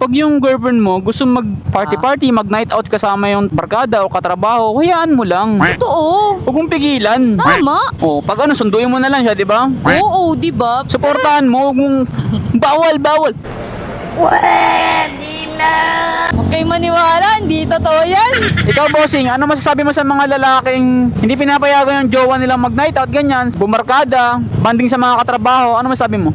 Pag yung girlfriend mo gusto mag-party-party, mag-night out kasama yung barkada o katrabaho, hayaan mo lang. Totoo. Huwag mong pigilan. Tama. Oh, pag ano, sunduin mo na lang siya, di ba? Oo, di ba? Suportahan mo, huwag mong bawal. Huwag kayo maniwala, hindi totoo yan. Ikaw, bossing, ano masasabi mo sa mga lalaking hindi pinapayagan yung jowa nilang mag-night out, ganyan, bumarkada, banding sa mga katrabaho, ano masasabi mo?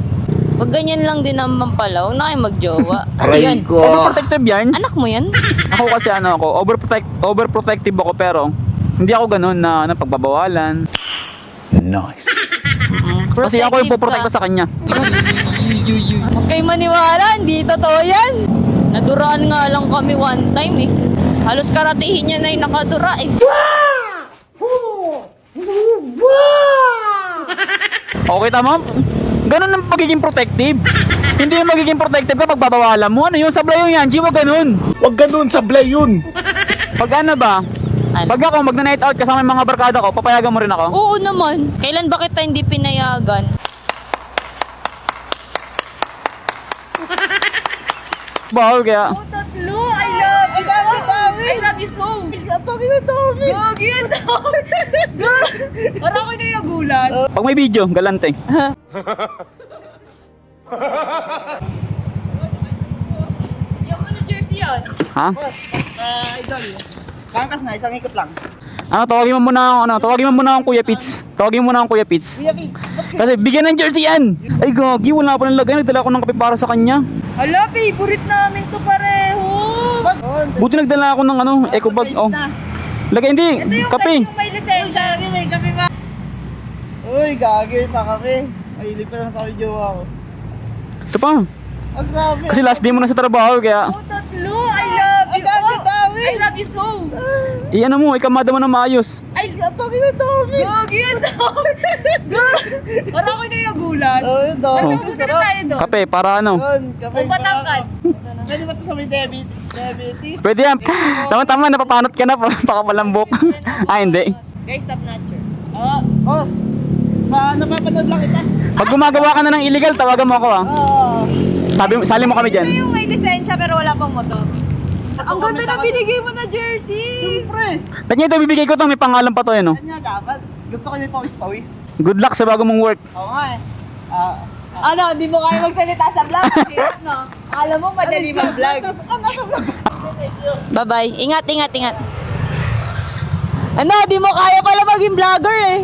Pag ganyan lang din naman pala, huwag na kayo magjowa. Ano Aray yan? ko. Overprotective yan. Anak mo yan? Ako kasi overprotective ako, pero hindi ako ganun na pagbabawalan. Nice. Kasi ako yung Protective puprotekta ka. sa kanya. Huwag kayo maniwala, hindi totoo yan. Naduraan nga lang kami one time eh. Halos karatihin niya na yung nakadura eh. Okay, tama? Ganun ang pagiging protective. Hindi yung magiging protective ka pagbabawalan mo. Ano yun? Sablay yung yan. Wag ganun. Huwag ganun, sablay yun. Pag ano ba? Ano? Pag ako magna-night out kasama yung mga barkada ko, papayagan mo rin ako? Oo naman. Kailan ba kita hindi pinayagan? Bawal kaya. Tatlo! I love you! I love you so! Gagi yan Parang ako na yung nagulat. Pag may video, galante. Yung ano jersey yan? Ha? Idol. Kangkas na, isang ikot lang. Ano, tawagin mo muna akong Kuya Pits. Tawagin mo muna akong Kuya Pits. Kuya Vic, Kasi bigyan ng jersey yan. Ay gagi, wala pa nang lagay. Nagdala ko ng kape para sa kanya. Hala, favorite namin to pareho. Buti nagdala ako ng ano, eco bag. Oh. Lagay, hindi. Kape. may lisensya. Gagi, may kape pa. Uy, gagi, pa kape. Mahilig pa lang sa akin jowa ko. Ito pa. Ah, grabe. Kasi last day mo na sa trabaho, kaya Tatlo! I love Ang dami-dami. I love you so! i-ano mo, ikamada mo na maayos. Ay, ang dami. Gagi yan Parang ako na yung nagulat. Oh, yun daw. Oh. Sarap. doon? Kape, para ano. Yun, kape. O patangkad? Pwede ba ito sa may diabetes? Pwede yan. Tama-tama, napapanot ka na. Pakapalambok. Hindi. Guys, top notcher. Boss, sa napapanood lang kita. Pag gumagawa ka na ng illegal, tawagan mo ako ah. Sali mo kami dyan. Yung may lisensya pero wala pang motor. Ang ganda na binigay mo na jersey. Siyempre. Tanya ito, bibigay ko to. May pangalan pa to yun. Oh. Kanya dapat. Gusto ko yung pawis-pawis. Good luck sa bago mong work. Oo nga eh. Ano, di mo kaya magsalita sa vlog? Hirap, no? Alam mo, madali mag-vlog. Nasa vlog. Bye-bye. Ingat. Ano, di mo kaya pala maging vlogger eh.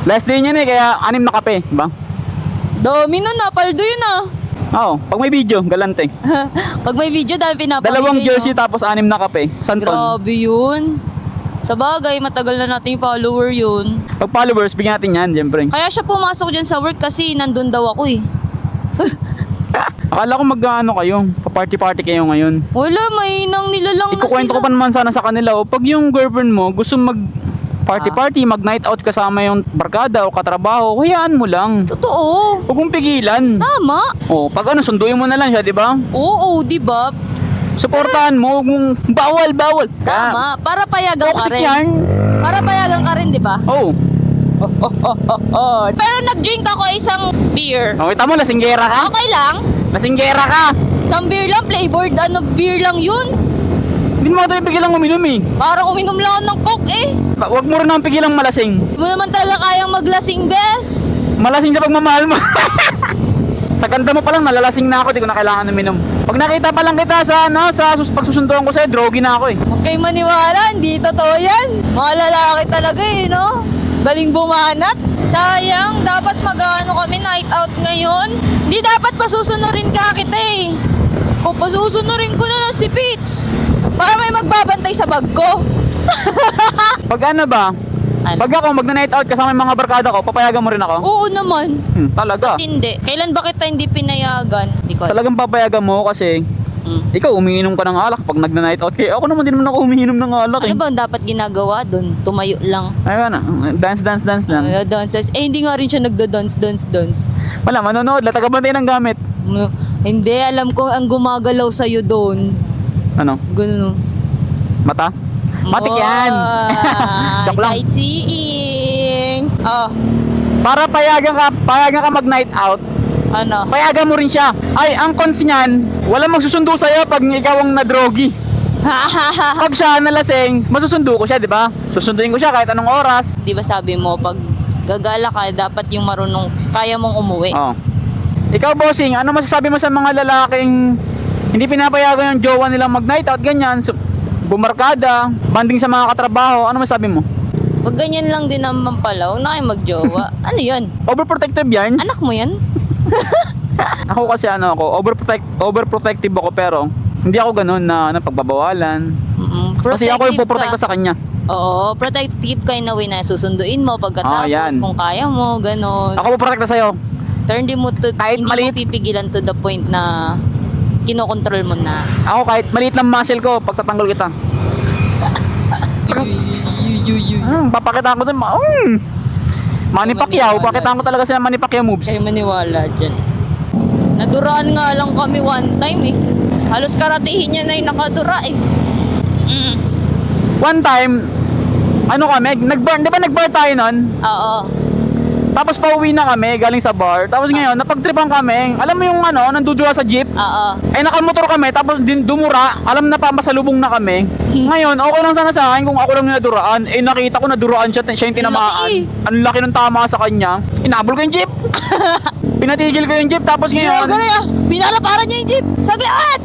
Last day niya kaya 6 na kape. Diba? Dami nun ah, paldo yun ah. Oo, pag may video, galante. Pag may video, dami pinapamigay. Dalawang no? jersey tapos 6 na kape. Santon. Grabe yun. Sa bagay, matagal na nating follower yun. Pag followers, bigyan natin yan, siyempre. Kaya siya pumasok dyan sa work kasi nandun daw ako eh. Akala ko mag-ano kayo, pa-party-party kayo ngayon. Wala, may nang nilalang na Ikukwento ko pa naman sana sa kanila, oh, pag yung girlfriend mo gusto mag-party-party, mag-night out kasama yung barkada o katrabaho, hayaan mo lang. Totoo. Huwag mong pigilan. Tama. Oh, pag ano, sunduin mo na lang siya, di ba? Oo, di ba? Suportahan mo, huwag mong bawal. Tama. Para payagan ka Toxic rin. yan. Para payagan ka rin, di ba? Oh. Pero nag-drink ako isang beer. Okay, tamo, lasinggera ka. Okay lang. Lasinggera ka. Isang beer lang, flavored beer lang yun. Hindi mo tayo pigilang uminom eh. Parang uminom lang ako ng coke eh. Huwag mo rin ang pigilang malasing. Hindi mo naman talaga kayang maglasing, bes. Malasing sa pagmamahal mo. Sa ganda mo pa lang, nalalasing na ako, di ko na kailangan uminom. Pag nakita pa lang kita sa pagsusunduan ko sa'yo, drogi na ako eh. Huwag kayo maniwala, hindi totoo yan. Mga lalaki talaga eh, no? Galing bumanat. Sayang, dapat mag-ano kami night out ngayon. Hindi dapat pasusunurin ka kita eh. Kung pasusunurin ko na lang si Peach, para may magbabantay sa bag ko. Pag ano ba? Ano? Pag ako magna-night out kasama yung mga barkada ko, papayagan mo rin ako? Oo naman. Talaga. Ba't hindi? Kailan ba kita hindi pinayagan? Hindi ko alam. Talagang papayagan mo kasi ikaw umiinom ka ng alak pag nagna-night out. Kaya ako naman din naman ako umiinom ng alak eh. Ano bang dapat ginagawa doon? Tumayo lang. Ayun na, dance lang. Dances. Eh, hindi nga rin siya nagda-dance. Wala, manonood, latagabantay ng gamit. Hindi, alam ko ang gumagalaw sa'yo doon. Ano? Ganun. Mata? Matik yan. Joke lang. Sightseeing. Oh. Para payagan ka mag-night out, Ano? Payagan mo rin siya. Ay, ang cons niyan, walang magsusundo sa'yo pag ikaw ang nadrogi. Pag siya nalasing, masusundo ko siya, di ba? Susunduin ko siya kahit anong oras. Di ba sabi mo, pag gagala ka, dapat yung marunong, kaya mong umuwi. Oh. Ikaw, bossing, ano masasabi mo sa mga lalaking hindi pinapayagan yung jowa nilang mag-night out, ganyan, bumarkada, banding sa mga katrabaho, ano masasabi mo? Pag ganyan lang din naman pala, huwag na kayo magjowa. Ano yun? Overprotective yan? Anak mo yan? Ako kasi overprotective ako, pero hindi ako ganun na pagbabawalan. Kasi ako yung poprotekta sa kanya. Oo, protective ka in a way na susunduin mo pagkatapos yan. kung kaya mo, ganun. Ako poprotekta sa'yo. Hindi mo Kahit maliit. pipigilan to the point na kinokontrol mo na. Ako kahit maliit lang muscle ko, pagtatanggol kita. Papakita ko din. Manny Pacquiao, pakita ko talaga sila Manny Pacquiao moves. Kayo maniwala dyan. Naduraan nga lang kami one time eh. Halos karatihin niya na yung nakadura eh. One time, ano kami, nag-burn, di ba nag-bar tayo nun? Oo. Tapos pauwi na kami, galing sa bar. Tapos ngayon, napagtripan kami. Alam mo yung ano, nandudura sa jeep? Oo. Ay nakamotor kami, tapos din dumura. Alam na pa, masalubong na kami. Ngayon, okay lang sana sa akin kung ako lang yung naduraan. Eh nakita ko naduraan siya, siya yung tinamaan. Laki. Ang laki ng tama sa kanya. Inabol ko yung jeep. Pinatigil ko yung jeep, tapos ngayon, Pinalaparan niya yung jeep. Saglit!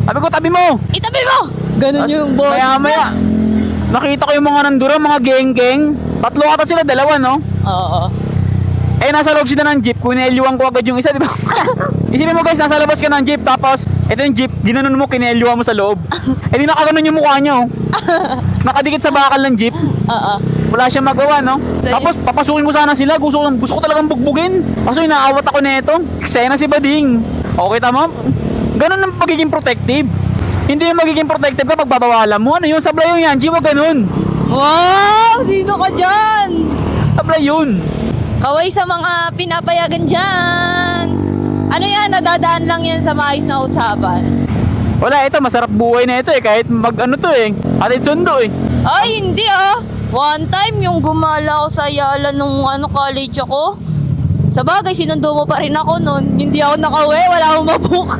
sabi ko, tabi mo. Itabi mo! Ganun Tapos, yung boss. maya, nakita ko yung mga nandura, mga geng-geng. Tatlo ata sila, dalawa, no? Oo. Eh, nasa loob sila ng jeep, kunelyuan ko agad yung isa, di ba? Isipin mo guys, nasa labas ka ng jeep, tapos, ito yung jeep, ginanon mo, kinelyuan mo sa loob. Eh, di nakaganon yung mukha niyo. Nakadikit sa bakal ng jeep. Oo. Wala siyang magawa, no? Sa'yo. Tapos, papasukin ko sana sila, gusto ko talagang bugbugin. Kaso, inaawat ako nito. Eksena si Bading. Okay, tama? Ganun ang pagiging protective. Hindi yung magiging protective ka pag babawalan mo. Ano yun? Sablay yung yan, G, wag ganun. Wow! Sino ka dyan? Sablay yun. Kaway sa mga pinapayagan dyan. Ano yan? Nadadaan lang yan sa maayos na usapan. Wala, ito, masarap buhay na ito eh. Kahit mag ano to eh. Atid sundo eh. Ay, hindi ah. One time, yung gumala ko sa Ayala nung college ako. Sa bagay, sinundo mo pa rin ako nun. Hindi ako nakauwi, wala akong mabook.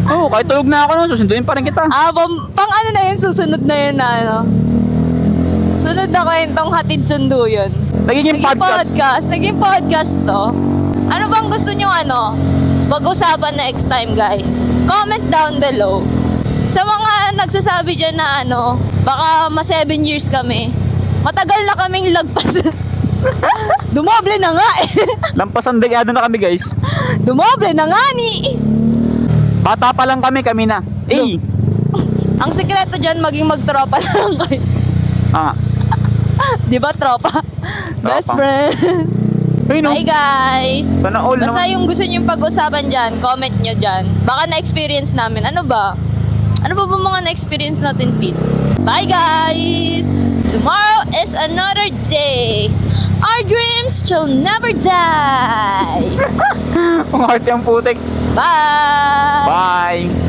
Oo, kahit tulog na ako nun, susunduin pa rin kita. Pang ano na yun, susunod na yun na ano. Sunod na kwentong hatid sundo yun. Nagiging podcast. Naging podcast to. Ano bang gusto nyo pag-usapan next time, guys? Comment down below. Sa mga nagsasabi dyan na baka 7 years kami. Matagal na kaming lagpas. Dumoble na nga eh. Lampasan dekada na kami guys. Dumoble na nga ni. Bata pa lang kami na. Eh. Ang sekreto dyan, maging magtropa na lang kayo. Di ba tropa? Best friend. Hey, no? Hi guys! Sana all Basta naman. yung gusto nyo pag-usapan dyan, comment nyo dyan. Baka na-experience namin. Ano ba? Ano ba mga na-experience natin, Pits? Bye guys! Tomorrow is another day. Our dreams shall never die. Ang arte ang putik. Bye! Bye.